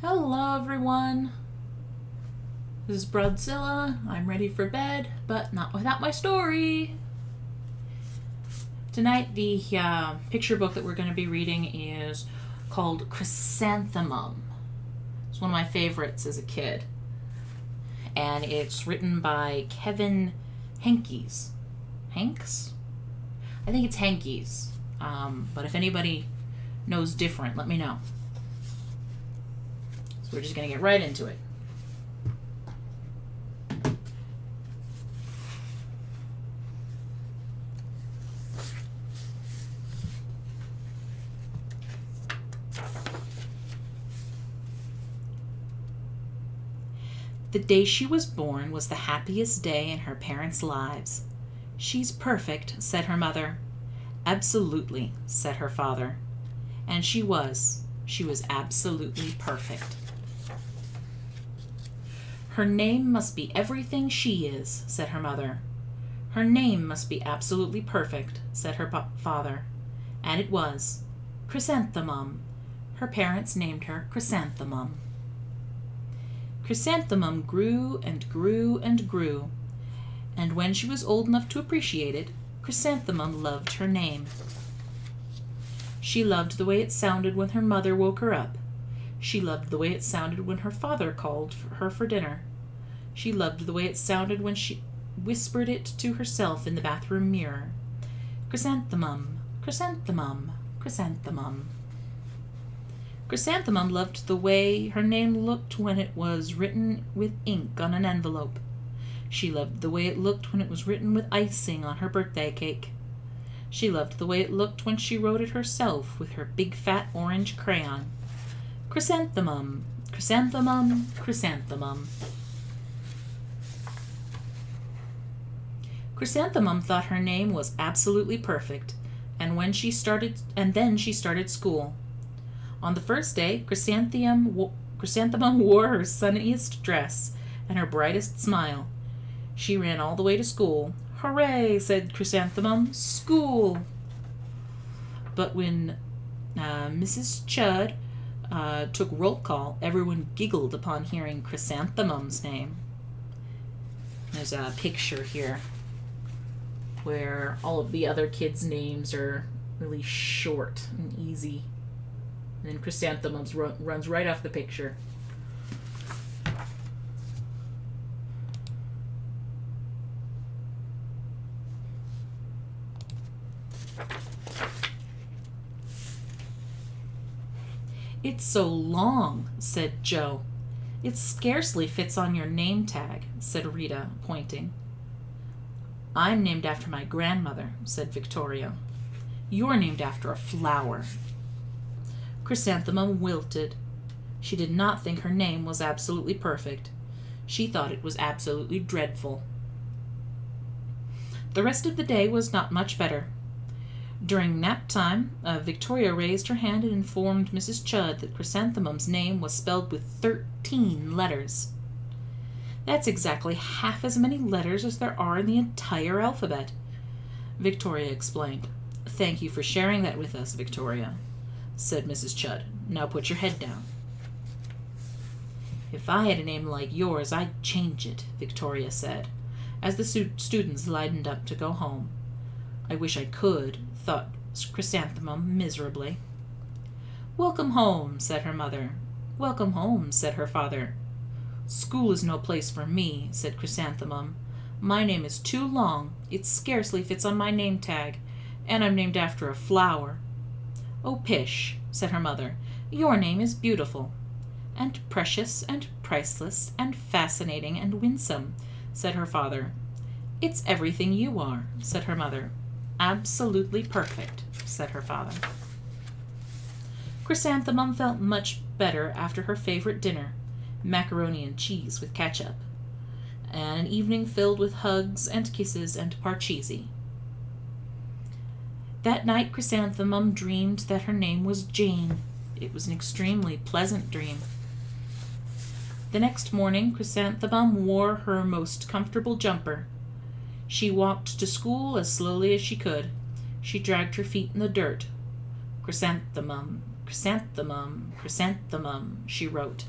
Hello everyone, this is Broadzilla. I'm ready for bed, but not without my story. Tonight the picture book that we're going to be reading is called Chrysanthemum. It's one of my favorites as a kid. And it's written by Kevin Henkes. Hanks? I think it's Henkes. But if anybody knows different, let me know. So we're just going to get right into it. The day she was born was the happiest day in her parents' lives. "She's perfect," said her mother. "Absolutely," said her father. And she was. She was absolutely perfect. "Her name must be everything she is," said her mother. "Her name must be absolutely perfect," said her father. And it was. Chrysanthemum. Her parents named her Chrysanthemum. Chrysanthemum grew and grew and grew, and when she was old enough to appreciate it, Chrysanthemum loved her name. She loved the way it sounded when her mother woke her up. She loved the way it sounded when her father called her for dinner. She loved the way it sounded when she whispered it to herself in the bathroom mirror. Chrysanthemum, chrysanthemum, chrysanthemum. Chrysanthemum loved the way her name looked when it was written with ink on an envelope. She loved the way it looked when it was written with icing on her birthday cake. She loved the way it looked when she wrote it herself with her big fat orange crayon. Chrysanthemum, chrysanthemum, chrysanthemum. Chrysanthemum thought her name was absolutely perfect, and then she started school. On the first day, Chrysanthemum wore her sunniest dress and her brightest smile. She ran all the way to school. "Hooray," said Chrysanthemum, "school!" But when Mrs. Chud took roll call, everyone giggled upon hearing Chrysanthemum's name. There's a picture here where all of the other kids' names are really short and easy. And then Chrysanthemum's runs right off the picture. "It's so long," said Joe. "It scarcely fits on your name tag," said Rita, pointing. "I'm named after my grandmother," said Victoria. "You're named after a flower." Chrysanthemum wilted. She did not think her name was absolutely perfect. She thought it was absolutely dreadful. The rest of the day was not much better. During nap time, Victoria raised her hand and informed Mrs. Chud that Chrysanthemum's name was spelled with 13 letters. "That's exactly half as many letters as there are in the entire alphabet," Victoria explained. "Thank you for sharing that with us, Victoria," said Mrs. Chud. "Now put your head down." "If I had a name like yours, I'd change it," Victoria said, as the students lined up to go home. "I wish I could," thought Chrysanthemum miserably. "Welcome home," said her mother. "Welcome home," said her father. "School is no place for me," said Chrysanthemum. "My name is too long. It scarcely fits on my name tag, and I'm named after a flower." "Oh, pish," said her mother. "Your name is beautiful." "And precious and priceless and fascinating and winsome," said her father. "It's everything you are," said her mother. "Absolutely perfect," said her father. Chrysanthemum felt much better after her favorite dinner, macaroni and cheese with ketchup, and an evening filled with hugs and kisses and parcheesi. That night Chrysanthemum dreamed that her name was Jane. It was an extremely pleasant dream. The next morning Chrysanthemum wore her most comfortable jumper. She walked to school as slowly as she could. She dragged her feet in the dirt. Chrysanthemum, "Chrysanthemum, chrysanthemum," she wrote.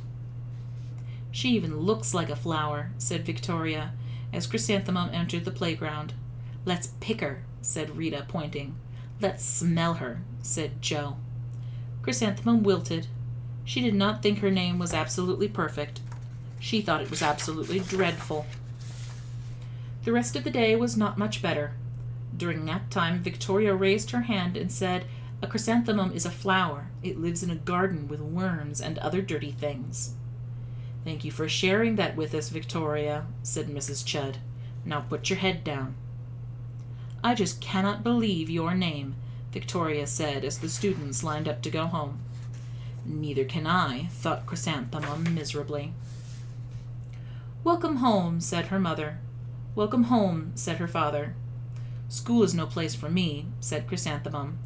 "She even looks like a flower," said Victoria, as Chrysanthemum entered the playground. "Let's pick her," said Rita, pointing. "Let's smell her," said Joe. Chrysanthemum wilted. She did not think her name was absolutely perfect. She thought it was absolutely dreadful. The rest of the day was not much better. During nap time, Victoria raised her hand and said, "A chrysanthemum is a flower. It lives in a garden with worms and other dirty things." "Thank you for sharing that with us, Victoria," said Mrs. Chudd. "Now put your head down." "I just cannot believe your name," Victoria said as the students lined up to go home. "Neither can I," thought Chrysanthemum miserably. "Welcome home," said her mother. "Welcome home," said her father. "School is no place for me," said Chrysanthemum.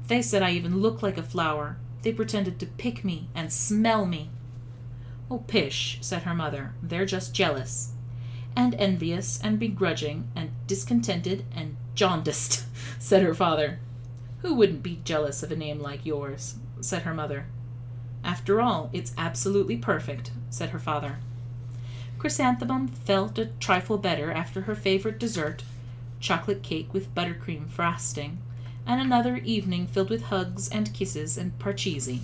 "They said I even looked like a flower. They pretended to pick me and smell me." "Oh, pish," said her mother. "They're just jealous." "And envious and begrudging and discontented and jaundiced," said her father. "Who wouldn't be jealous of a name like yours?" said her mother. "After all, it's absolutely perfect," said her father. Chrysanthemum felt a trifle better after her favorite dessert, chocolate cake with buttercream frosting, and another evening filled with hugs and kisses and parcheesi.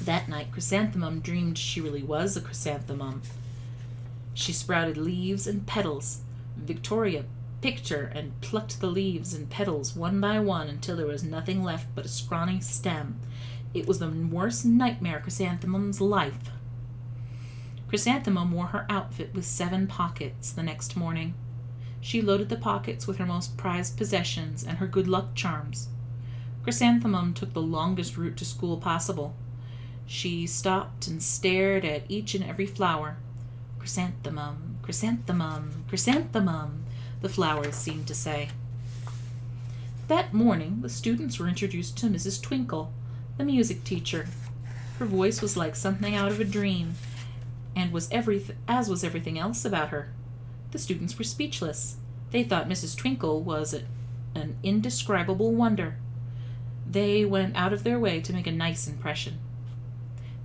That night Chrysanthemum dreamed she really was a chrysanthemum. She sprouted leaves and petals. Victoria picked her and plucked the leaves and petals one by one until there was nothing left but a scrawny stem. It was the worst nightmare Chrysanthemum's life. Chrysanthemum wore her outfit with 7 pockets the next morning. She loaded the pockets with her most prized possessions and her good luck charms. Chrysanthemum took the longest route to school possible. She stopped and stared at each and every flower. "Chrysanthemum, chrysanthemum, chrysanthemum," the flowers seemed to say. That morning the students were introduced to Mrs. Twinkle, the music teacher. Her voice was like something out of a dream, and as was everything else about her. The students were speechless. They thought Mrs. Twinkle was an indescribable wonder. They went out of their way to make a nice impression.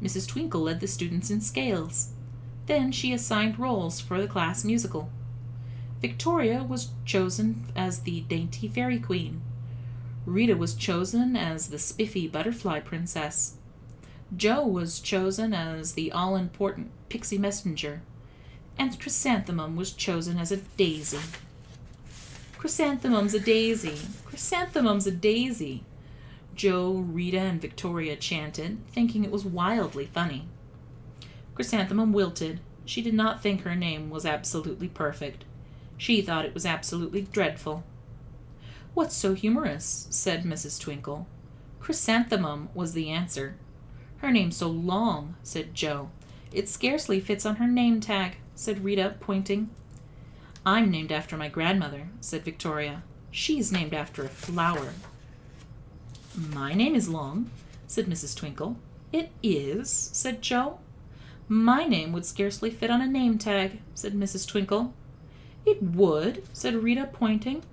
Mrs. Twinkle led the students in scales. Then she assigned roles for the class musical. Victoria was chosen as the dainty fairy queen. Rita was chosen as the spiffy butterfly princess. Joe was chosen as the all-important pixie messenger. And Chrysanthemum was chosen as a daisy. "Chrysanthemum's a daisy! Chrysanthemum's a daisy!" Joe, Rita, and Victoria chanted, thinking it was wildly funny. Chrysanthemum wilted. She did not think her name was absolutely perfect. She thought it was absolutely dreadful. "What's so humorous?" said Mrs. Twinkle. "Chrysanthemum," was the answer. "Her name's so long," said Joe. "It scarcely fits on her name tag," said Rita, pointing. "I'm named after my grandmother," said Victoria. "She's named after a flower." "My name is long," said Mrs. Twinkle. "It is," said Joe. "My name would scarcely fit on a name tag," said Mrs. Twinkle. "It would," said Rita, pointing.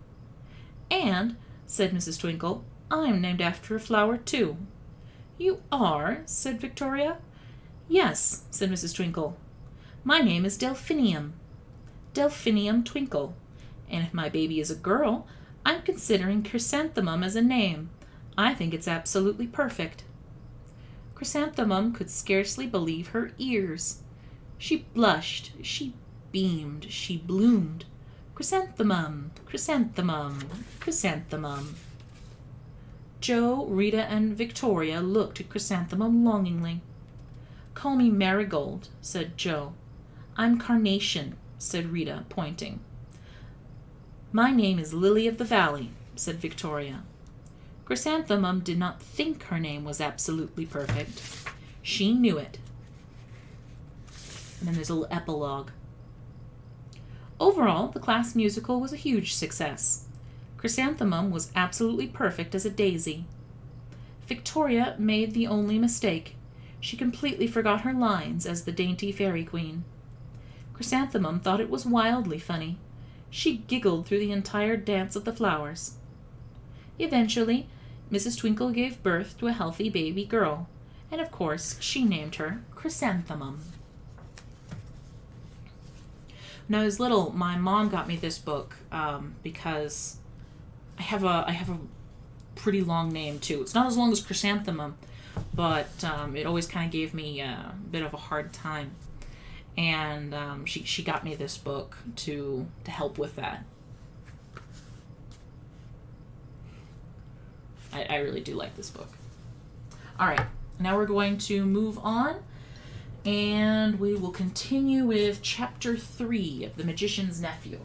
"And," said Mrs. Twinkle, "I'm named after a flower, too." "You are?" said Victoria. "Yes," said Mrs. Twinkle. "My name is Delphinium. Delphinium Twinkle. And if my baby is a girl, I'm considering Chrysanthemum as a name. I think it's absolutely perfect." Chrysanthemum could scarcely believe her ears. She blushed, she beamed, she bloomed. "Chrysanthemum, chrysanthemum, chrysanthemum." Joe, Rita, and Victoria looked at Chrysanthemum longingly. "Call me Marigold," said Joe. "I'm Carnation," said Rita, pointing. "My name is Lily of the Valley," said Victoria. Chrysanthemum did not think her name was absolutely perfect. She knew it. And then there's a little epilogue. Overall, the class musical was a huge success. Chrysanthemum was absolutely perfect as a daisy. Victoria made the only mistake. She completely forgot her lines as the dainty fairy queen. Chrysanthemum thought it was wildly funny. She giggled through the entire dance of the flowers. Eventually, Mrs. Twinkle gave birth to a healthy baby girl, and of course she named her Chrysanthemum. When I was little, my mom got me this book because I have a pretty long name too. It's not as long as Chrysanthemum, but it always kind of gave me a bit of a hard time. And she got me this book to help with that. I really do like this book. All right, now we're going to move on, and we will continue with Chapter 3 of The Magician's Nephew.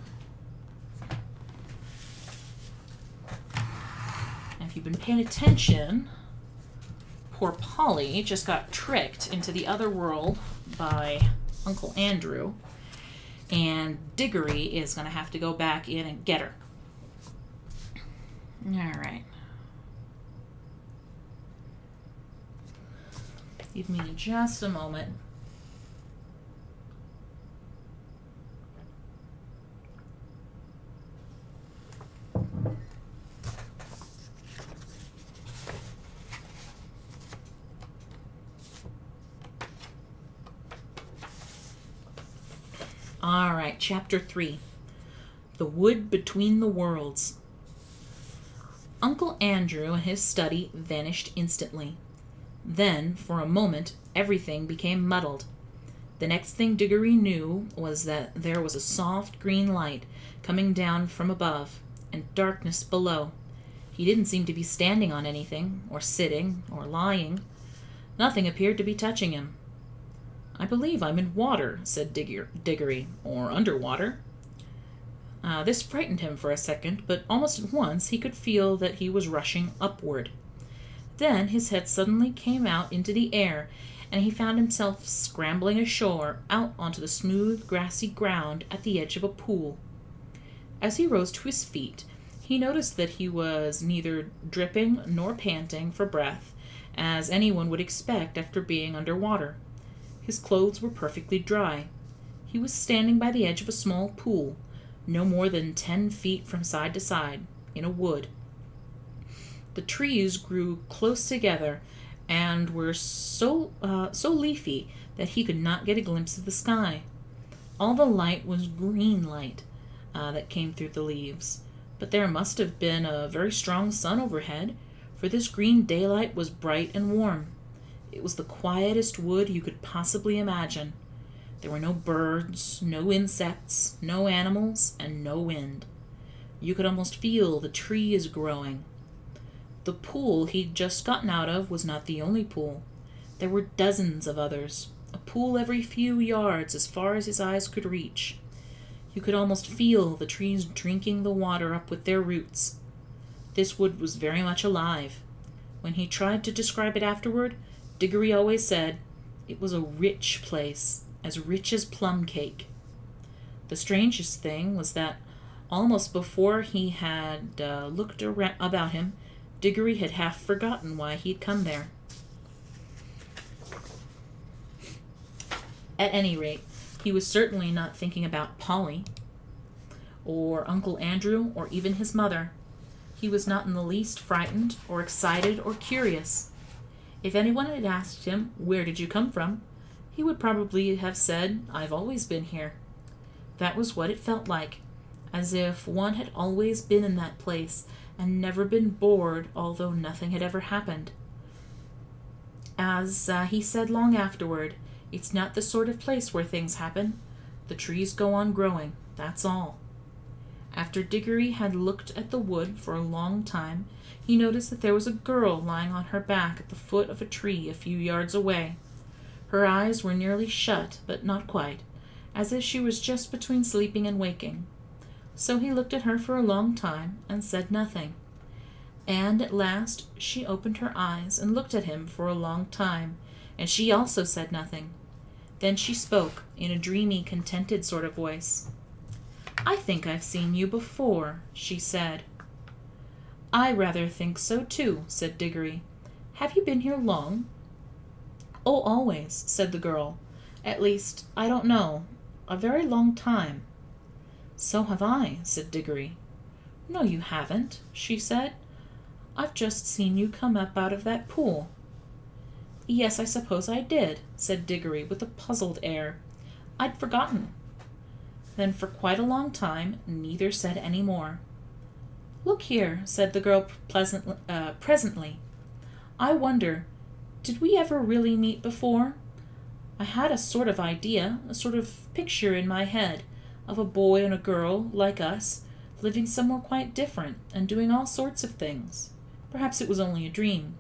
And if you've been paying attention, poor Polly just got tricked into the other world by Uncle Andrew, and Diggory is going to have to go back in and get her. All right. Give me just a moment. All right, Chapter 3. The Wood Between the Worlds. Uncle Andrew and his study vanished instantly. Then, for a moment, everything became muddled. The next thing Diggory knew was that there was a soft green light coming down from above, and darkness below. He didn't seem to be standing on anything, or sitting, or lying. Nothing appeared to be touching him. "I believe I'm in water," said Diggory, "or underwater." This frightened him for a second, but almost at once he could feel that he was rushing upward. Then his head suddenly came out into the air, and he found himself scrambling ashore out onto the smooth, grassy ground at the edge of a pool. As he rose to his feet, he noticed that he was neither dripping nor panting for breath, as anyone would expect after being under water. His clothes were perfectly dry. He was standing by the edge of a small pool, no more than 10 feet from side to side, in a wood. The trees grew close together and were so leafy that he could not get a glimpse of the sky. All the light was green light that came through the leaves, but there must have been a very strong sun overhead, for this green daylight was bright and warm. It was the quietest wood you could possibly imagine. There were no birds, no insects, no animals, and no wind. You could almost feel the trees growing. The pool he'd just gotten out of was not the only pool. There were dozens of others, a pool every few yards as far as his eyes could reach. You could almost feel the trees drinking the water up with their roots. This wood was very much alive. When he tried to describe it afterward, Diggory always said it was a rich place, as rich as plum cake. The strangest thing was that almost before he had looked about him, Diggory had half forgotten why he'd come there. At any rate, he was certainly not thinking about Polly, or Uncle Andrew, or even his mother. He was not in the least frightened, or excited, or curious. If anyone had asked him, "Where did you come from?" he would probably have said, "I've always been here." That was what it felt like, as if one had always been in that place and never been bored, although nothing had ever happened. As he said long afterward, it's not the sort of place where things happen. The trees go on growing, that's all. After Diggory had looked at the wood for a long time, he noticed that there was a girl lying on her back at the foot of a tree a few yards away. Her eyes were nearly shut, but not quite, as if she was just between sleeping and waking. So he looked at her for a long time and said nothing. And at last she opened her eyes and looked at him for a long time, and she also said nothing. Then she spoke in a dreamy, contented sort of voice. "I think I've seen you before," she said. "I rather think so too," said Diggory. "Have you been here long?" "Oh, always," said the girl. "At least, I don't know. A very long time." "So have I," said Diggory. "No, you haven't," she said. I've just seen you come up out of that pool." "Yes, I suppose I did," said Diggory with a puzzled air. "I'd forgotten." Then for quite a long time neither said any more. "Look here," said the girl presently. "I wonder, did we ever really meet before? I had a sort of idea, a sort of picture in my head, of a boy and a girl, like us, living somewhere quite different, and doing all sorts of things. Perhaps it was only a dream."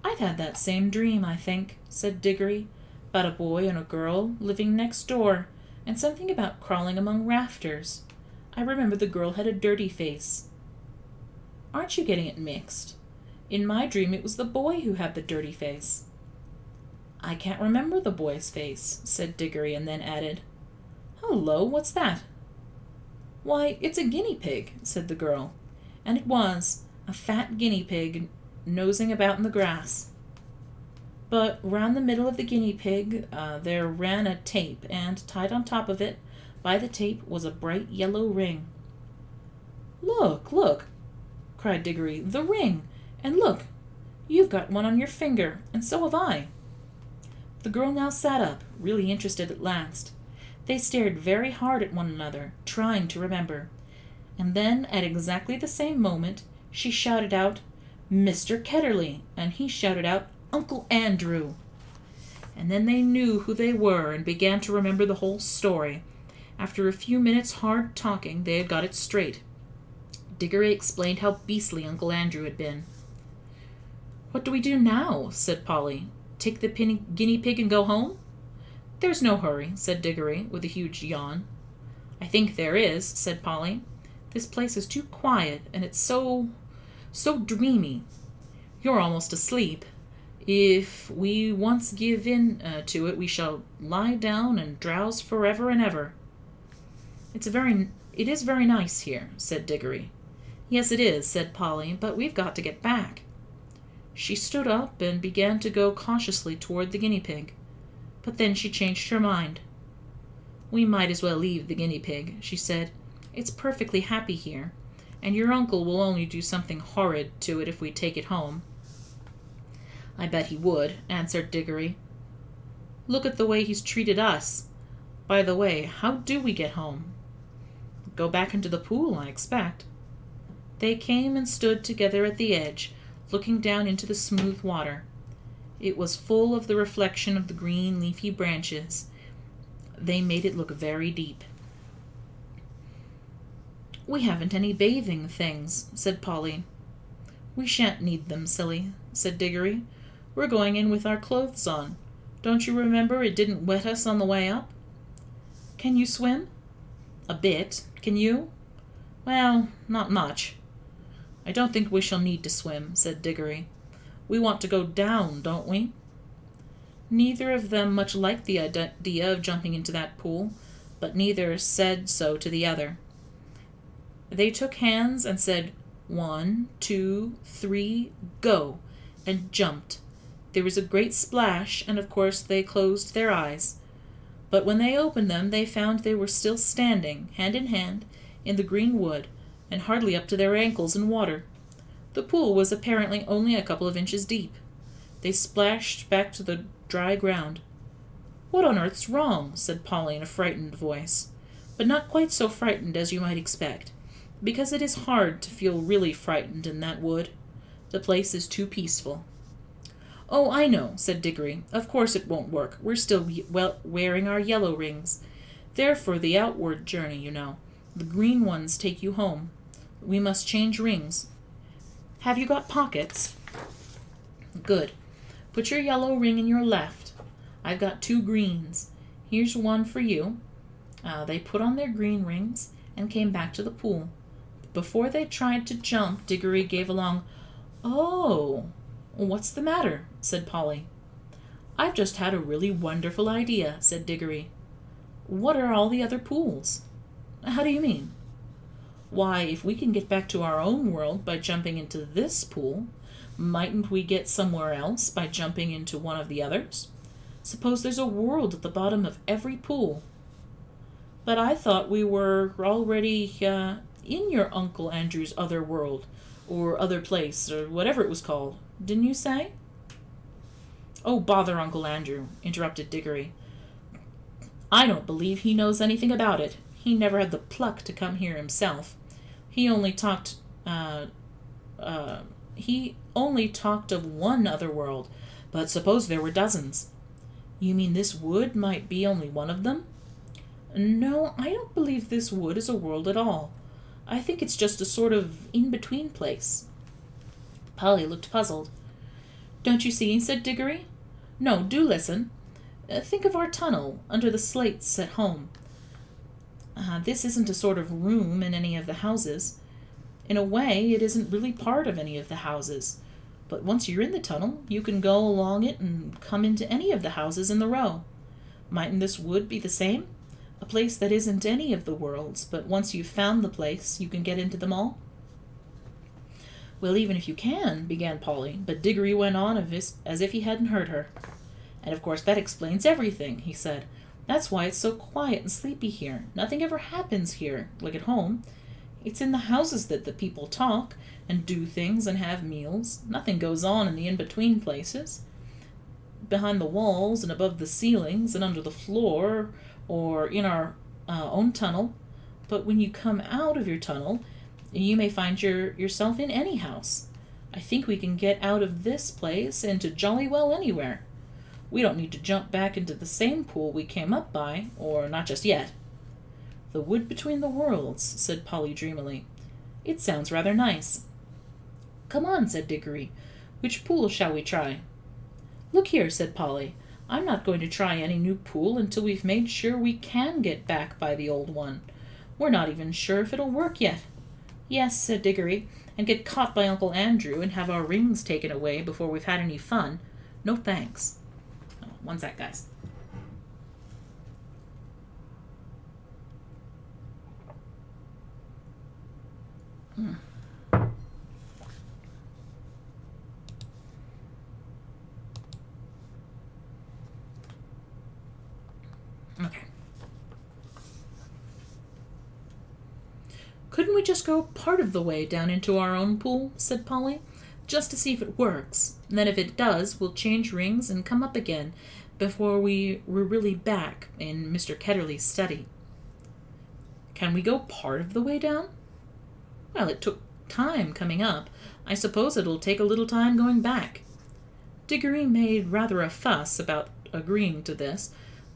"I've had that same dream, I think," said Diggory, "about a boy and a girl living next door, and something about crawling among rafters. I remember the girl had a dirty face." "Aren't you getting it mixed? In my dream it was the boy who had the dirty face." "I can't remember the boy's face," said Diggory, and then added, "Hullo, what's that?" "Why, it's a guinea pig," said the girl. And it was, a fat guinea pig nosing about in the grass. But round the middle of the guinea pig there ran a tape, and tied on top of it, by the tape, was a bright yellow ring. "Look, look!" cried Diggory. "The ring! And look! You've got one on your finger, and so have I." The girl now sat up, really interested at last. They stared very hard at one another, trying to remember. And then, at exactly the same moment, she shouted out, "Mr. Ketterly!" and he shouted out, "Uncle Andrew!" And then they knew who they were and began to remember the whole story. After a few minutes' hard talking, they had got it straight. Diggory explained how beastly Uncle Andrew had been. "What do we do now?" said Polly. "Take the guinea pig and go home?" "There's no hurry," said Diggory, with a huge yawn. "I think there is," said Polly. "This place is too quiet, and it's so dreamy. You're almost asleep. If we once give in to it, we shall lie down and drowse forever and ever." It is very nice here," said Diggory. "Yes, it is," said Polly, "but we've got to get back." She stood up and began to go cautiously toward the guinea pig. But then she changed her mind. "We might as well leave the guinea pig," she said. "It's perfectly happy here, and your uncle will only do something horrid to it if we take it home." "I bet he would," answered Diggory. "Look at the way he's treated us. By the way, how do we get home?" "Go back into the pool, I expect." They came and stood together at the edge, looking down into the smooth water. It was full of the reflection of the green leafy branches. They made it look very deep. "We haven't any bathing things," said Polly. "We shan't need them, silly," said Diggory. "We're going in with our clothes on. Don't you remember it didn't wet us on the way up?" "Can you swim?" "A bit. Can you?" "Well, not much." "I don't think we shall need to swim," said Diggory. "We want to go down, don't we?" Neither of them much liked the idea of jumping into that pool, but neither said so to the other. They took hands and said, "1, 2, 3, go!" and jumped. There was a great splash, and of course they closed their eyes. But when they opened them, they found they were still standing, hand in hand, in the green wood, and hardly up to their ankles in water. The pool was apparently only a couple of inches deep. They splashed back to the dry ground. "What on earth's wrong?" said Polly in a frightened voice, but not quite so frightened as you might expect, because it is hard to feel really frightened in that wood. The place is too peaceful. "Oh, I know," said Diggory. "Of course it won't work. We're still wearing our yellow rings. They're for the outward journey, you know. The green ones take you home. We must change rings. Have you got pockets?" "Good. Put your yellow ring in your left. I've got 2 greens. Here's one for you." They put on their green rings and came back to the pool. Before they tried to jump, Diggory gave a long, "Oh!" "What's the matter?" said Polly. "I've just had a really wonderful idea," said Diggory. "What are all the other pools?" "How do you mean?" "Why, if we can get back to our own world by jumping into this pool, mightn't we get somewhere else by jumping into one of the others? Suppose there's a world at the bottom of every pool." "But I thought we were already in your Uncle Andrew's other world. or other place, or whatever it was called, didn't you say? Oh, bother Uncle Andrew, interrupted Diggory. I don't believe he knows anything about it. He never had the pluck to come here himself. He only talked of one other world, but suppose there were dozens. You mean this wood might be only one of them? No, I don't believe this wood is a world at all. I think it's just a sort of in-between place. Polly looked puzzled. Don't you see? Said Diggory. No, do listen. Think of our tunnel under the slates at home. This isn't a sort of room in any of the houses. In a way, it isn't really part of any of the houses. But once you're in the tunnel, you can go along it and come into any of the houses in the row. Mightn't this wood be the same? A place that isn't any of the worlds, but once you've found the place, you can get into them all? Well, even if you can, began Polly, but Diggory went on as if he hadn't heard her. And of course that explains everything, he said. That's why it's so quiet and sleepy here. Nothing ever happens here, like at home. It's in the houses that the people talk and do things and have meals. Nothing goes on in the in-between places. Behind the walls and above the ceilings and under the floor or in our own tunnel. But when you come out of your tunnel, you may find yourself in any house. I think we can get out of this place into jolly well anywhere. We don't need to jump back into the same pool we came up by, or not just yet. The wood between the worlds, said Polly dreamily. It sounds rather nice. Come on, said Diggory. Which pool shall we try? Look here, said Polly. I'm not going to try any new pool until we've made sure we can get back by the old one. We're not even sure if it'll work yet. Yes, said Diggory, and get caught by Uncle Andrew and have our rings taken away before we've had any fun. No thanks. Oh, one sec, guys. Okay. Couldn't we just go part of the way down into our own pool, said Polly, just to see if it works. And then if it does, we'll change rings and come up again before we're really back in Mr. Ketterly's study. Can we go part of the way down? Well, it took time coming up. I suppose it'll take a little time going back. Diggory made rather a fuss about agreeing to this,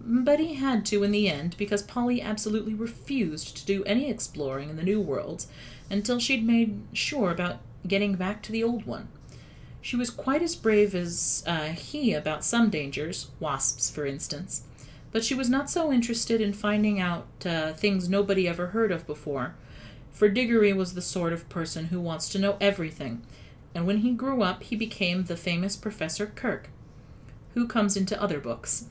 but he had to in the end because Polly absolutely refused to do any exploring in the new worlds until she'd made sure about getting back to the old one. She was quite as brave as he about some dangers, wasps for instance, but she was not so interested in finding out things nobody ever heard of before, for Diggory was the sort of person who wants to know everything, and when he grew up he became the famous Professor Kirk, who comes into other books.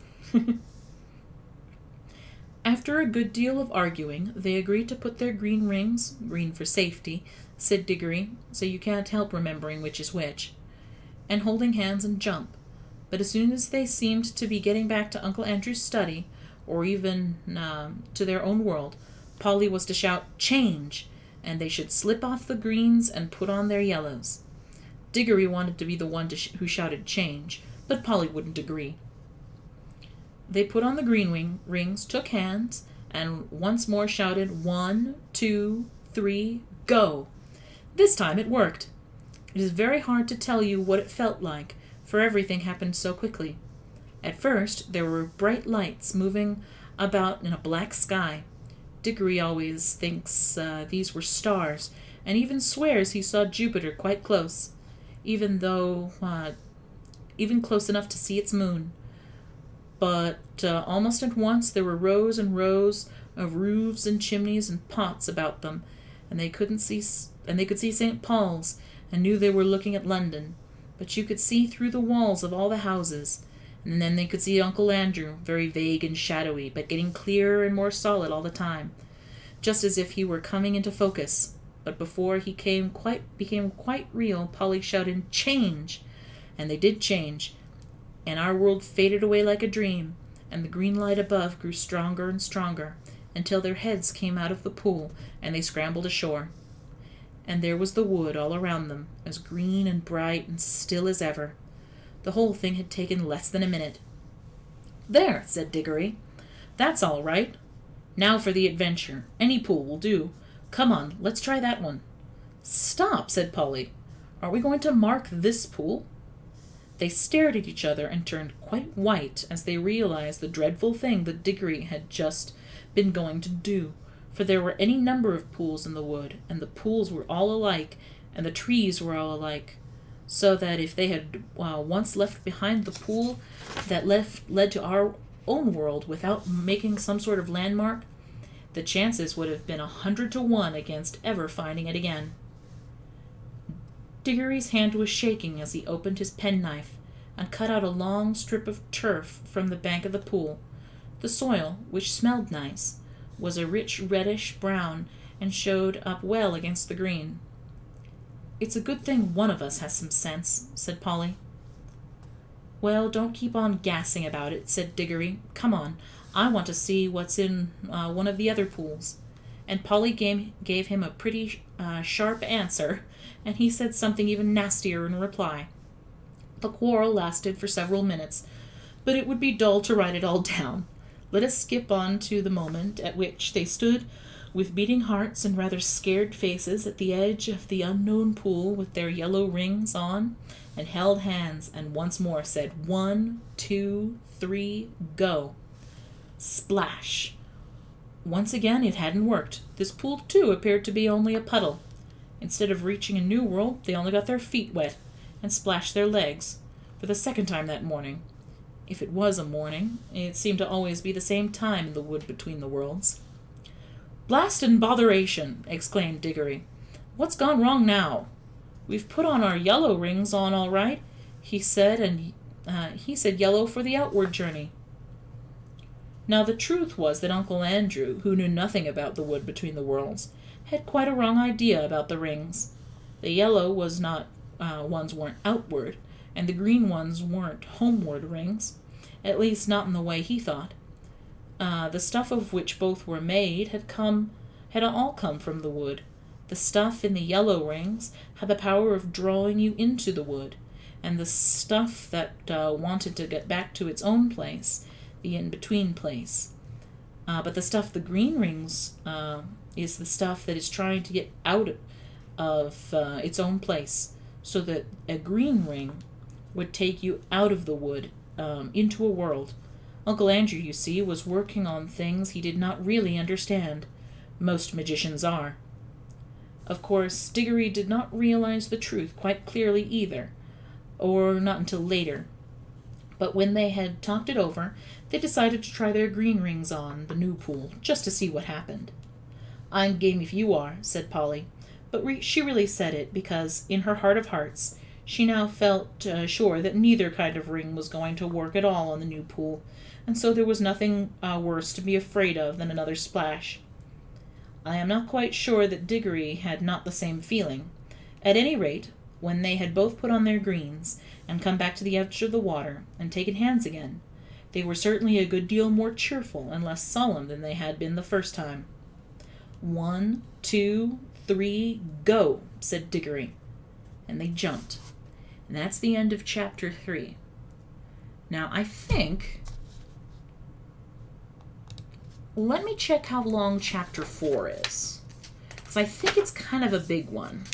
After a good deal of arguing, they agreed to put their green rings, green for safety, said Diggory, so you can't help remembering which is which, and holding hands and jump. But as soon as they seemed to be getting back to Uncle Andrew's study, or even to their own world, Polly was to shout, "Change!" and they should slip off the greens and put on their yellows. Diggory wanted to be the one who shouted "Change," but Polly wouldn't agree. They put on the green rings, took hands, and once more shouted 1, 2, 3, go! This time it worked. It is very hard to tell you what it felt like, for everything happened so quickly. At first there were bright lights moving about in a black sky. Diggory always thinks these were stars, and even swears he saw Jupiter quite close, even close enough to see its moon. But almost at once there were rows and rows of roofs and chimneys and pots about them, and they could see St. Paul's, and knew they were looking at London. But you could see through the walls of all the houses, and then they could see Uncle Andrew, very vague and shadowy, but getting clearer and more solid all the time, just as if he were coming into focus. But before he became quite real, Polly shouted, "Change!" And they did change, and our world faded away like a dream, and the green light above grew stronger and stronger, until their heads came out of the pool, and they scrambled ashore. and there was the wood all around them, as green and bright and still as ever. The whole thing had taken less than a minute. "There," said Diggory. "That's all right. Now for the adventure. Any pool will do. Come on, let's try that one." "Stop," said Polly. "Are we going to mark this pool?" They stared at each other and turned quite white as they realized the dreadful thing that Diggory had just been going to do, for there were any number of pools in the wood, and the pools were all alike, and the trees were all alike, so that if they had once left behind the pool that led to our own world without making some sort of landmark, the chances would have been 100 to 1 against ever finding it again. Diggory's hand was shaking as he opened his penknife and cut out a long strip of turf from the bank of the pool. The soil, which smelled nice, was a rich reddish brown and showed up well against the green. "It's a good thing one of us has some sense," said Polly. "Well, don't keep on gassing about it," said Diggory. "Come on, I want to see what's in one of the other pools." And Polly gave him a pretty sharp answer, and he said something even nastier in reply. The quarrel lasted for several minutes, but it would be dull to write it all down. Let us skip on to the moment at which they stood with beating hearts and rather scared faces at the edge of the unknown pool with their yellow rings on, and held hands, and once more said, 1, 2, 3, go. Splash! Once again it hadn't worked. This pool, too, appeared to be only a puddle. Instead of reaching a new world, they only got their feet wet, and splashed their legs, for the second time that morning. If it was a morning, it seemed to always be the same time in the wood between the worlds. "Blast and botheration!" exclaimed Diggory. "What's gone wrong now? We've put on our yellow rings on all right," he said, and he said yellow for the outward journey. Now the truth was that Uncle Andrew, who knew nothing about the wood between the worlds, had quite a wrong idea about the rings. The yellow ones weren't outward, and the green ones weren't homeward rings, at least not in the way he thought. The stuff of which both were made had all come from the wood. The stuff in the yellow rings had the power of drawing you into the wood, and the stuff that wanted to get back to its own place, the in-between place. But the stuff the green rings is the stuff that is trying to get out of its own place, so that a green ring would take you out of the wood into a world. Uncle Andrew, you see, was working on things he did not really understand. Most magicians are. Of course, Diggory did not realize the truth quite clearly either, or not until later. But when they had talked it over, they decided to try their green rings on the new pool, just to see what happened. "I'm game if you are," said Polly, but she really said it because, in her heart of hearts, she now felt sure that neither kind of ring was going to work at all on the new pool, and so there was nothing worse to be afraid of than another splash. I am not quite sure that Diggory had not the same feeling. At any rate, when they had both put on their greens, and come back to the edge of the water, and taken hands again, they were certainly a good deal more cheerful and less solemn than they had been the first time. 1, 2, 3, go, said Diggory. And they jumped. And that's the end of chapter 3. Now, I think... Let me check how long chapter 4 is. Because I think it's kind of a big one.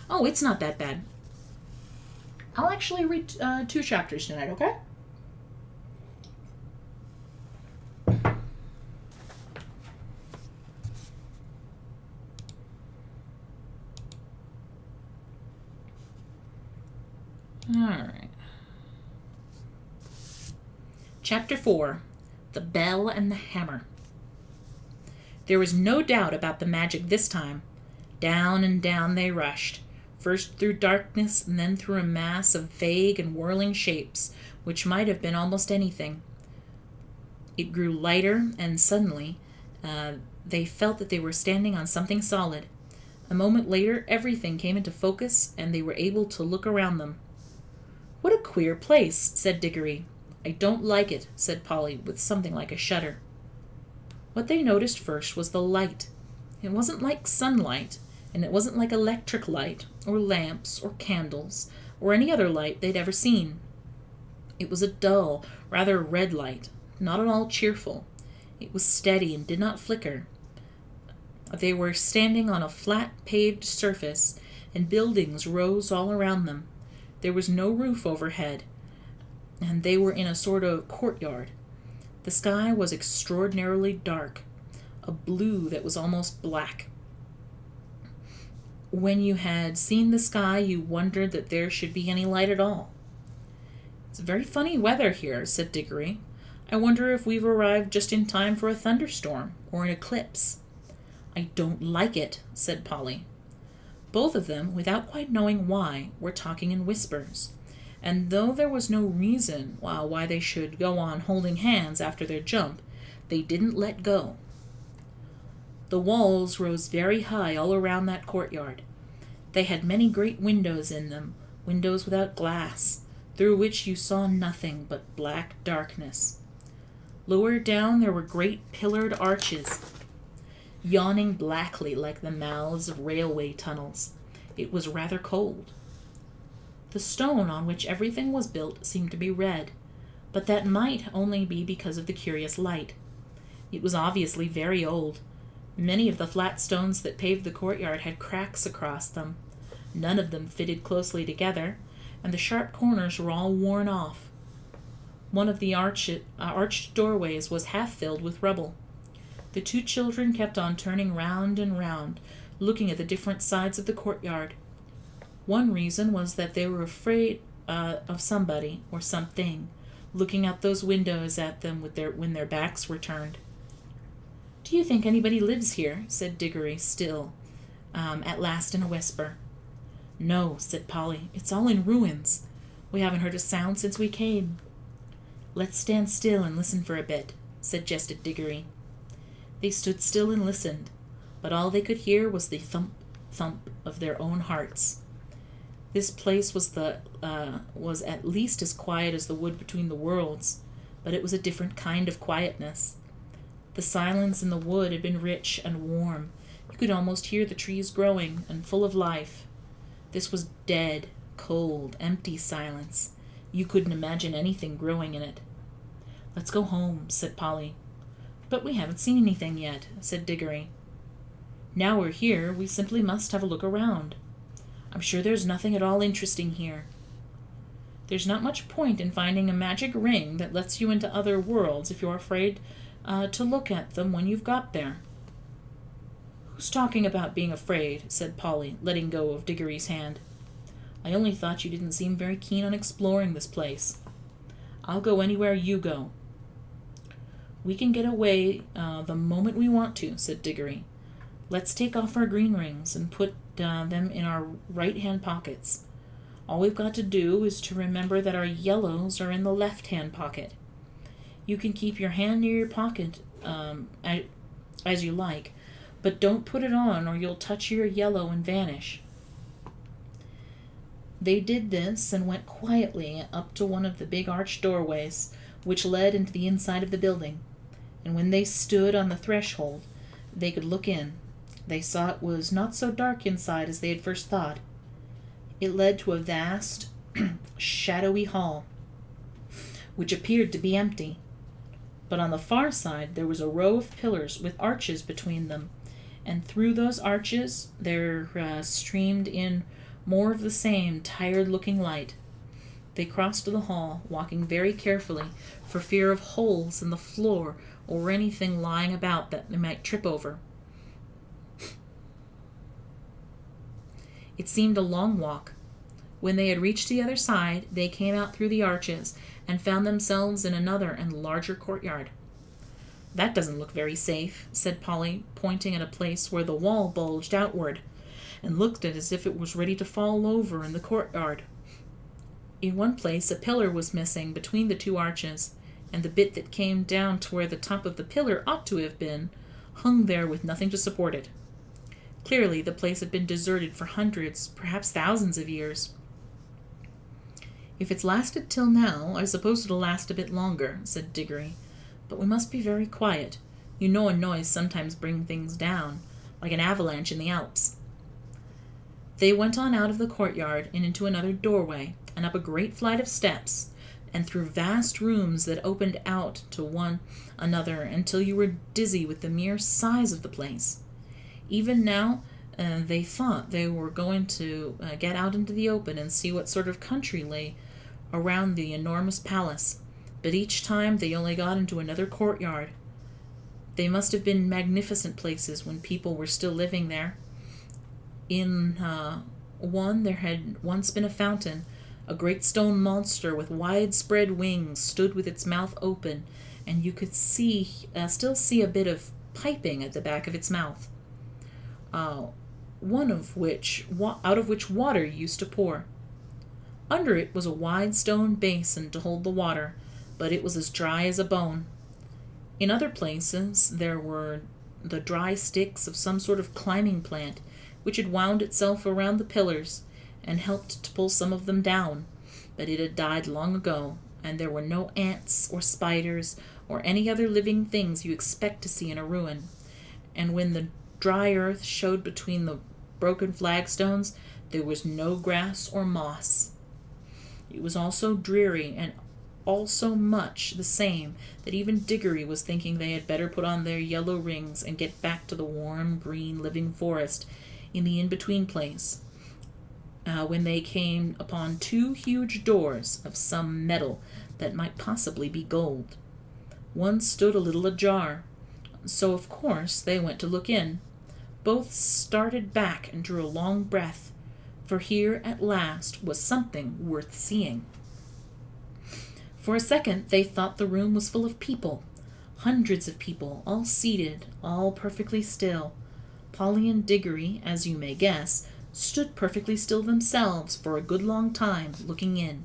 Oh, it's not that bad. I'll actually read 2 chapters tonight, okay? Alright. Chapter 4. The Bell and the Hammer. There was no doubt about the magic this time. Down and down they rushed, first through darkness and then through a mass of vague and whirling shapes, which might have been almost anything. It grew lighter, and suddenly they felt that they were standing on something solid. A moment later, everything came into focus, and they were able to look around them. "What a queer place," said Diggory. "I don't like it," said Polly, with something like a shudder. What they noticed first was the light. It wasn't like sunlight, and it wasn't like electric light, or lamps, or candles, or any other light they'd ever seen. It was a dull, rather red light, not at all cheerful. It was steady and did not flicker. They were standing on a flat paved surface, and buildings rose all around them. There was no roof overhead, and they were in a sort of courtyard. The sky was extraordinarily dark, a blue that was almost black. When you had seen the sky, you wondered that there should be any light at all. "It's very funny weather here," said Diggory. "I wonder if we've arrived just in time for a thunderstorm or an eclipse." "I don't like it," said Polly. Both of them, without quite knowing why, were talking in whispers, and though there was no reason why they should go on holding hands after their jump, they didn't let go. The walls rose very high all around that courtyard. They had many great windows in them, windows without glass, through which you saw nothing but black darkness. Lower down there were great pillared arches, yawning blackly like the mouths of railway tunnels. It was rather cold. The stone on which everything was built seemed to be red, but that might only be because of the curious light. It was obviously very old. Many of the flat stones that paved the courtyard had cracks across them. None of them fitted closely together, and the sharp corners were all worn off. One of the arched doorways was half filled with rubble. The two children kept on turning round and round, looking at the different sides of the courtyard. One reason was that they were afraid of somebody or something looking out those windows at them when their backs were turned. "Do you think anybody lives here?" said Diggory, still, at last in a whisper. "No," said Polly. "It's all in ruins. We haven't heard a sound since we came." "Let's stand still and listen for a bit," suggested Diggory. They stood still and listened, but all they could hear was the thump, thump of their own hearts. This place was at least as quiet as the wood between the worlds, but it was a different kind of quietness. The silence in the wood had been rich and warm. You could almost hear the trees growing and full of life. This was dead, cold, empty silence. You couldn't imagine anything growing in it. "Let's go home," said Polly. "But we haven't seen anything yet," said Diggory. "Now we're here, we simply must have a look around. I'm sure there's nothing at all interesting here. There's not much point in finding a magic ring that lets you into other worlds if you're afraid to look at them when you've got there." "Who's talking about being afraid?" said Polly, letting go of Diggory's hand. "I only thought you didn't seem very keen on exploring this place." "I'll go anywhere you go." "We can get away the moment we want to," said Diggory. "Let's take off our green rings and put them in our right-hand pockets. All we've got to do is to remember that our yellows are in the left-hand pocket. You can keep your hand near your pocket as you like, but don't put it on or you'll touch your yellow and vanish." They did this and went quietly up to one of the big arched doorways which led into the inside of the building, and when they stood on the threshold, they could look in. They saw it was not so dark inside as they had first thought. It led to a vast, shadowy hall, which appeared to be empty. But on the far side there was a row of pillars with arches between them, and through those arches there streamed in more of the same tired-looking light. They crossed the hall, walking very carefully, for fear of holes in the floor or anything lying about that they might trip over. It seemed a long walk. When they had reached the other side, they came out through the arches and found themselves in another and larger courtyard. "That doesn't look very safe," said Polly, pointing at a place where the wall bulged outward and looked as if it was ready to fall over in the courtyard. In one place a pillar was missing between the two arches, and the bit that came down to where the top of the pillar ought to have been hung there with nothing to support it. Clearly the place had been deserted for hundreds, perhaps thousands of years. "If it's lasted till now, I suppose it'll last a bit longer," said Diggory. "But we must be very quiet. You know a noise sometimes brings things down, like an avalanche in the Alps." They went on out of the courtyard and into another doorway, and up a great flight of steps, and through vast rooms that opened out to one another until you were dizzy with the mere size of the place. Even now, they thought they were going to get out into the open and see what sort of country lay around the enormous palace, but each time they only got into another courtyard. They must have been magnificent places when people were still living there. In one there had once been a fountain. A great stone monster with widespread wings stood with its mouth open, and you could still see a bit of piping at the back of its mouth, out of which water used to pour. Under it was a wide stone basin to hold the water, but it was as dry as a bone. In other places there were the dry sticks of some sort of climbing plant, which had wound itself around the pillars and helped to pull some of them down, but it had died long ago, and there were no ants or spiders or any other living things you expect to see in a ruin. And when the dry earth showed between the broken flagstones, there was no grass or moss. It was all so dreary and all so much the same that even Diggory was thinking they had better put on their yellow rings and get back to the warm, green, living forest in the in-between place, when they came upon two huge doors of some metal that might possibly be gold. One stood a little ajar, so of course they went to look in. Both started back and drew a long breath, for here at last was something worth seeing. For a second they thought the room was full of people, hundreds of people, all seated, all perfectly still. Polly and Diggory, as you may guess, stood perfectly still themselves for a good long time, looking in.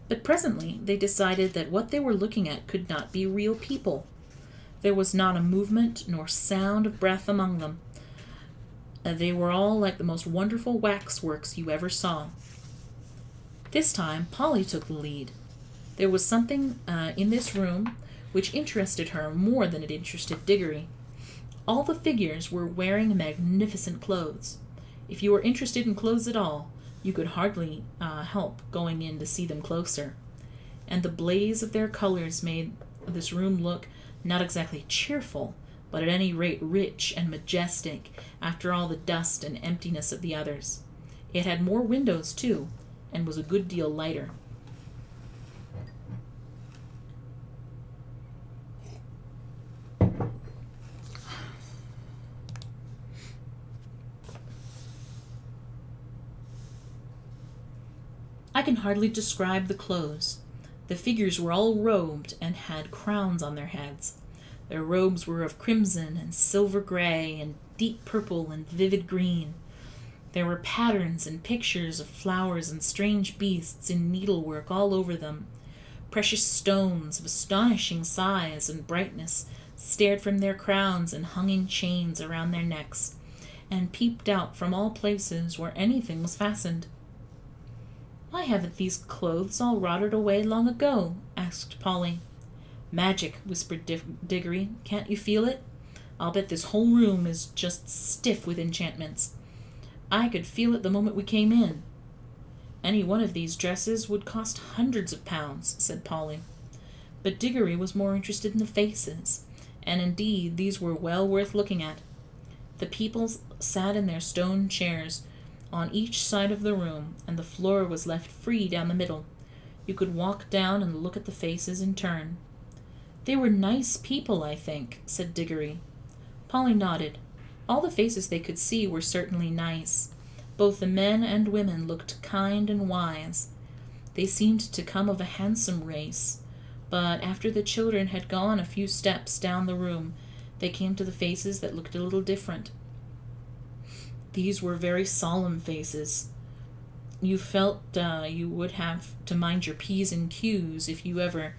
But presently they decided that what they were looking at could not be real people. There was not a movement nor sound of breath among them. They were all like the most wonderful waxworks you ever saw. This time Polly took the lead. There was something in this room which interested her more than it interested Diggory. All the figures were wearing magnificent clothes. If you were interested in clothes at all, you could hardly help going in to see them closer. And the blaze of their colors made this room look not exactly cheerful, but at any rate rich and majestic after all the dust and emptiness of the others. It had more windows, too, and was a good deal lighter. I can hardly describe the clothes. The figures were all robed and had crowns on their heads. Their robes were of crimson and silver gray and deep purple and vivid green. There were patterns and pictures of flowers and strange beasts in needlework all over them. Precious stones of astonishing size and brightness stared from their crowns and hung in chains around their necks, and peeped out from all places where anything was fastened. "Why haven't these clothes all rotted away long ago?" asked Polly. "Magic," whispered Diggory. "Can't you feel it? I'll bet this whole room is just stiff with enchantments. I could feel it the moment we came in." "Any one of these dresses would cost hundreds of pounds," said Polly. But Diggory was more interested in the faces, and indeed these were well worth looking at. The people sat in their stone chairs on each side of the room, and the floor was left free down the middle. You could walk down and look at the faces in turn. "They were nice people, I think," said Diggory. Polly nodded. All the faces they could see were certainly nice. Both the men and women looked kind and wise. They seemed to come of a handsome race, but after the children had gone a few steps down the room, they came to the faces that looked a little different. These were very solemn faces. You felt you would have to mind your P's and Q's if you ever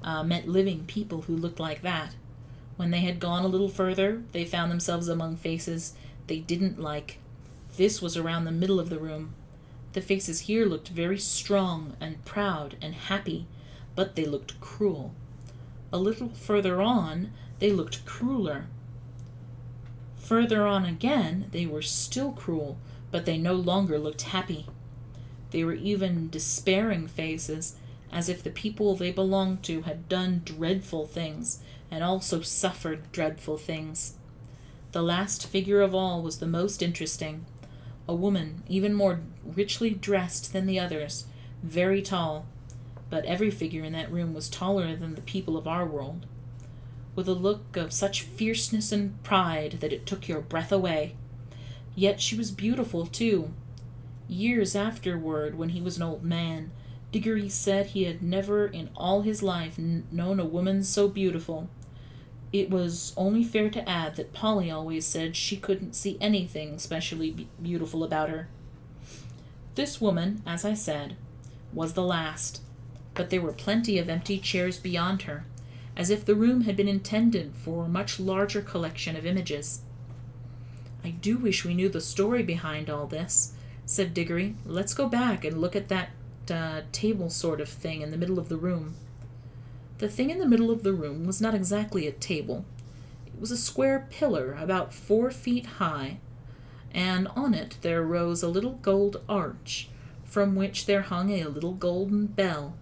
met living people who looked like that. When they had gone a little further, they found themselves among faces they didn't like. This was around the middle of the room. The faces here looked very strong and proud and happy, but they looked cruel. A little further on, they looked crueler. Further on again, they were still cruel, but they no longer looked happy. They were even despairing faces, as if the people they belonged to had done dreadful things, and also suffered dreadful things. The last figure of all was the most interesting, a woman even more richly dressed than the others, very tall, but every figure in that room was taller than the people of our world, with a look of such fierceness and pride that it took your breath away. Yet she was beautiful, too. Years afterward, when he was an old man, Diggory said he had never in all his life known a woman so beautiful. It was only fair to add that Polly always said she couldn't see anything specially beautiful about her. This woman, as I said, was the last, but there were plenty of empty chairs beyond her, as if the room had been intended for a much larger collection of images. "I do wish we knew the story behind all this," said Diggory. "Let's go back and look at that table sort of thing in the middle of the room." The thing in the middle of the room was not exactly a table. It was a square pillar about 4 feet high, and on it there rose a little gold arch, from which there hung a little golden bell,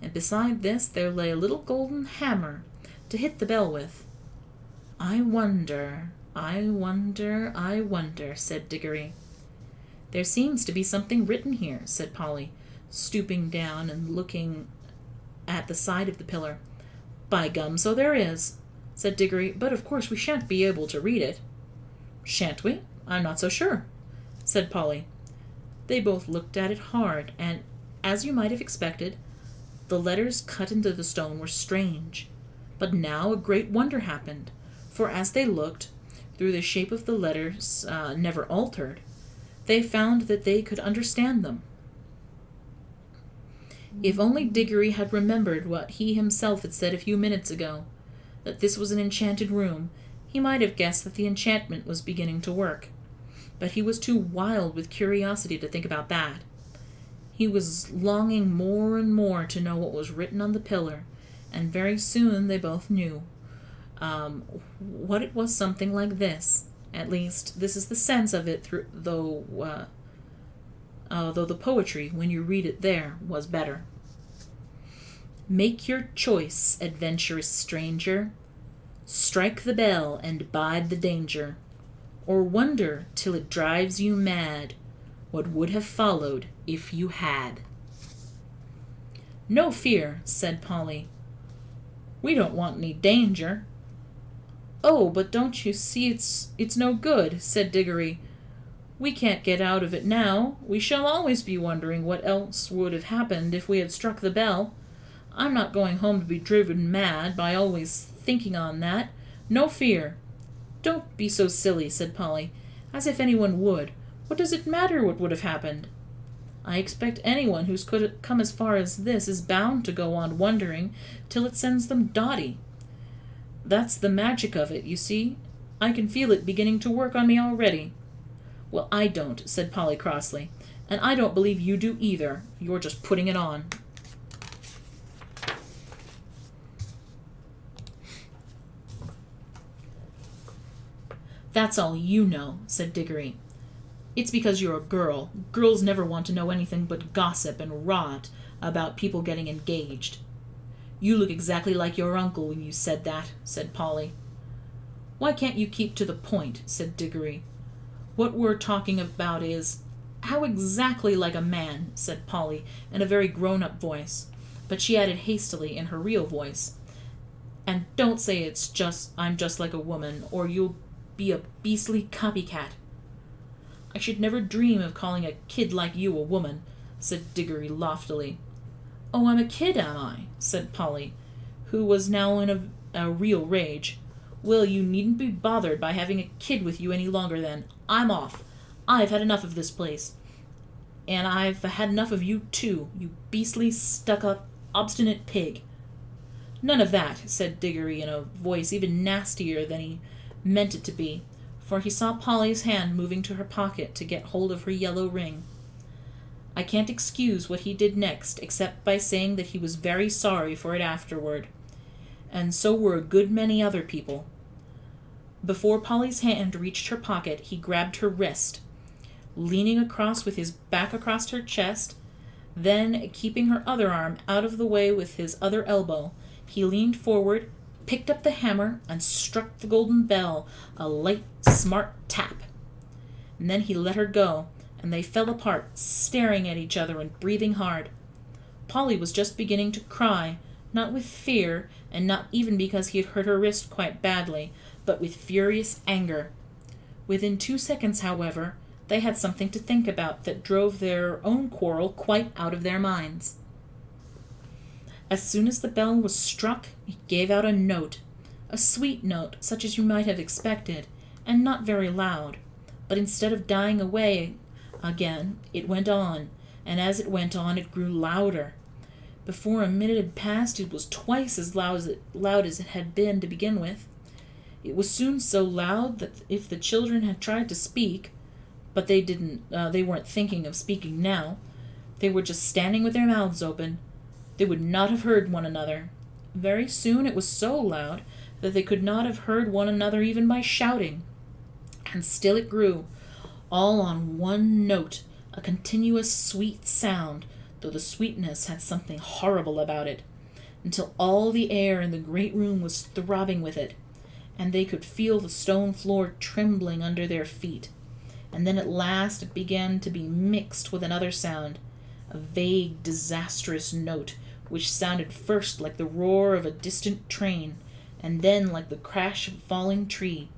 and beside this there lay a little golden hammer to hit the bell with. I wonder, said Diggory. "There seems to be something written here," said Polly, stooping down and looking at the side of the pillar. "By gum, so there is," said Diggory, "but of course we shan't be able to read it." "Shan't we? I'm not so sure," said Polly. They both looked at it hard, and, as you might have expected, the letters cut into the stone were strange. But now a great wonder happened, for as they looked, through the shape of the letters never altered, they found that they could understand them. If only Diggory had remembered what he himself had said a few minutes ago, that this was an enchanted room, he might have guessed that the enchantment was beginning to work. But he was too wild with curiosity to think about that. He was longing more and more to know what was written on the pillar, and very soon they both knew. What it was something like this. At least, this is the sense of it, though the poetry, when you read it there, was better. "Make your choice, adventurous stranger. Strike the bell and bide the danger, or wonder till it drives you mad what would have followed if you had." "No fear," said Polly. "We don't want any danger." "Oh, but don't you see it's no good," said Diggory. "We can't get out of it now. We shall always be wondering what else would have happened if we had struck the bell. I'm not going home to be driven mad by always thinking on that. No fear." "Don't be so silly," said Polly, "as if anyone would. What does it matter what would have happened? I expect anyone who's come as far as this is bound to go on wondering till it sends them dotty. That's the magic of it, you see. I can feel it beginning to work on me already." "Well, I don't," said Polly crossly, "and I don't believe you do either. You're just putting it on." "That's all you know," said Diggory. "It's because you're a girl. Girls never want to know anything but gossip and rot about people getting engaged." "You look exactly like your uncle when you said that," said Polly. "Why can't you keep to the point?" said Diggory. "What we're talking about is—" "How exactly like a man," said Polly in a very grown-up voice, but she added hastily in her real voice, "And don't say I'm just like a woman, or you'll be a beastly copycat." "I should never dream of calling a kid like you a woman," said Diggory loftily. "Oh, I'm a kid, am I?" said Polly, who was now in a real rage. "Well, you needn't be bothered by having a kid with you any longer then. I'm off. I've had enough of this place. And I've had enough of you too, you beastly, stuck-up, obstinate pig." "None of that," said Diggory in a voice even nastier than he meant it to be, for he saw Polly's hand moving to her pocket to get hold of her yellow ring. I can't excuse what he did next, except by saying that he was very sorry for it afterward, and so were a good many other people. Before Polly's hand reached her pocket, he grabbed her wrist. leaning across with his back across her chest. Then, keeping her other arm out of the way with his other elbow, he leaned forward, picked up the hammer, and struck the golden bell a light, smart tap. And then he let her go, and they fell apart, staring at each other and breathing hard. Polly was just beginning to cry, not with fear, and not even because he had hurt her wrist quite badly, but with furious anger. Within 2 seconds, however, they had something to think about that drove their own quarrel quite out of their minds. As soon as the bell was struck, it gave out a note, a sweet note such as you might have expected, and not very loud. But instead of dying away again, it went on, and as it went on, it grew louder. Before a minute had passed, it was twice as loud as it had been to begin with. It was soon so loud that if the children had tried to speak, but they weren't thinking of speaking now, they were just standing with their mouths open, they would not have heard one another. Very soon it was so loud that they could not have heard one another even by shouting. And still it grew, all on one note, a continuous sweet sound, though the sweetness had something horrible about it, until all the air in the great room was throbbing with it, and they could feel the stone floor trembling under their feet. And then at last it began to be mixed with another sound, a vague, disastrous note, which sounded first like the roar of a distant train, and then like the crash of a falling tree.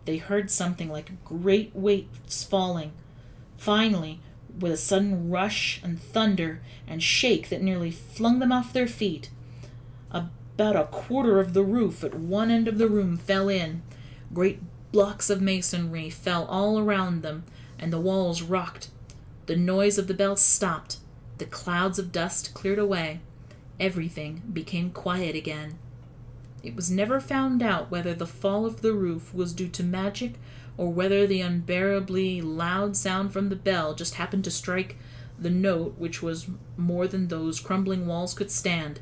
They heard something like great weights falling. Finally, with a sudden rush and thunder and shake that nearly flung them off their feet, about a quarter of the roof at one end of the room fell in. Great blocks of masonry fell all around them, and the walls rocked. The noise of the bell stopped. The clouds of dust cleared away. Everything became quiet again. It was never found out whether the fall of the roof was due to magic or whether the unbearably loud sound from the bell just happened to strike the note which was more than those crumbling walls could stand.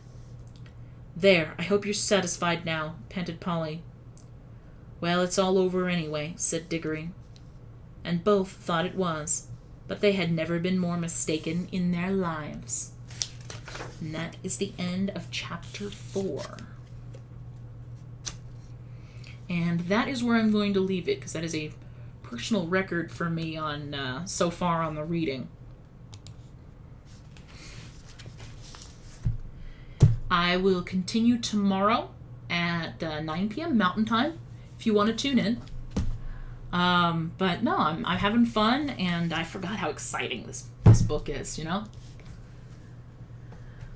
"There, I hope you're satisfied now," panted Polly. "Well, it's all over anyway," said Diggory. And both thought it was, but they had never been more mistaken in their lives. And that is the end of chapter 4. And that is where I'm going to leave it, because that is a personal record for me on so far on the reading. I will continue tomorrow at 9 p.m. Mountain Time, if you want to tune in. But no, I'm having fun, and I forgot how exciting this book is, you know?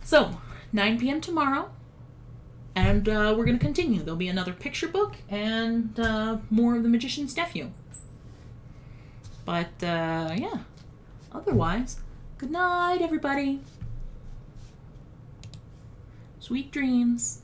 So, 9 p.m. tomorrow, and we're going to continue. There'll be another picture book and more of The Magician's Nephew. But, yeah. Otherwise, good night, everybody. Sweet dreams.